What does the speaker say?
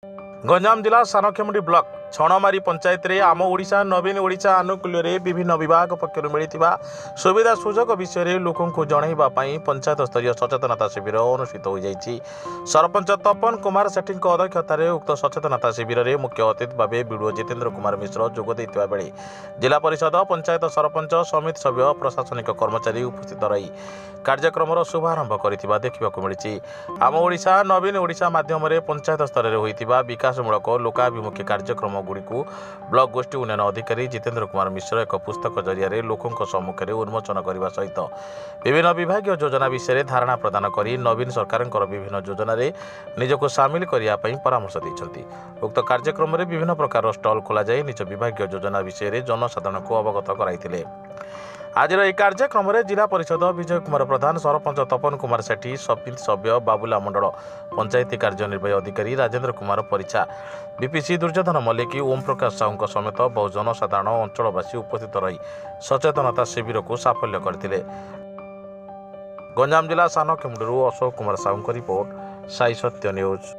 गंजाम जिला सानखेमुंडी ब्लॉक छणमारी पंचायत रे आम ओडिशा नवीन ओडिशा आनुकूल्य रे विभिन्न विभाग पक्षर मिलिथिबा सुविधा सुजोग विषय रे लोकन को जणाइबा पई पंचायत स्तरीय सचेतनता शिविर अनुष्ठित हो जाइछि। सरपंच तपन कुमार सेठी अध्यक्षता रे उक्त सचेतनता शिविर रे मुख्य अतिथि भावे बीडीओ जितेंद्र कुमार मिश्र जोग दैथिबा बेले जिला परिषद पंचायत सरपंच समिति सभ्य प्रशासनिक कर्मचारी उपस्थित रही कार्यक्रम शुभारंभ करिथिबा देखिबाकू मिलिछि। आम ओडिशा नवीन ओडिशा माध्यम रे पंचायत स्तर रे होइथिबा विकासमूलक लोकाभिमुखी कार्यक्रम गुड़िकु ब्लॉक गोष्ठी उन्नयन अधिकारी जितेंद्र कुमार मिश्र एक पुस्तक जरिया लोकों सम्मुख में उन्मोचन करने सहित विभिन्न विभाग योजना विषय धारणा प्रदान कर नवीन सरकार विभिन्न योजन निजक सामिल करने परामर्श देते। उक्त कार्यक्रम में विभिन्न प्रकार स्टल खोल निज विभाग योजना विषय जनसाधारण को अवगत कराइथिले। आज यह कार्यक्रम में जिला परिषद विजय कुमार प्रधान, सरपंच तपन कुमार सेठी, समिति सभ्य बाबुला मंडल, पंचायती कार्यनिर्वाही अधिकारी राजेंद्र कुमार परिछा, बीपीसी दुर्योधन मल्लिक, ओम प्रकाश साहू समेत बहु जनसाधारण अंचलवासी उपस्थित रही सचेतनता शिविर को साफल्य करथिले। गंजाम जिला सानखेमुंडी अशोक कुमार साहू रिपोर्ट, साई सत्य न्यूज।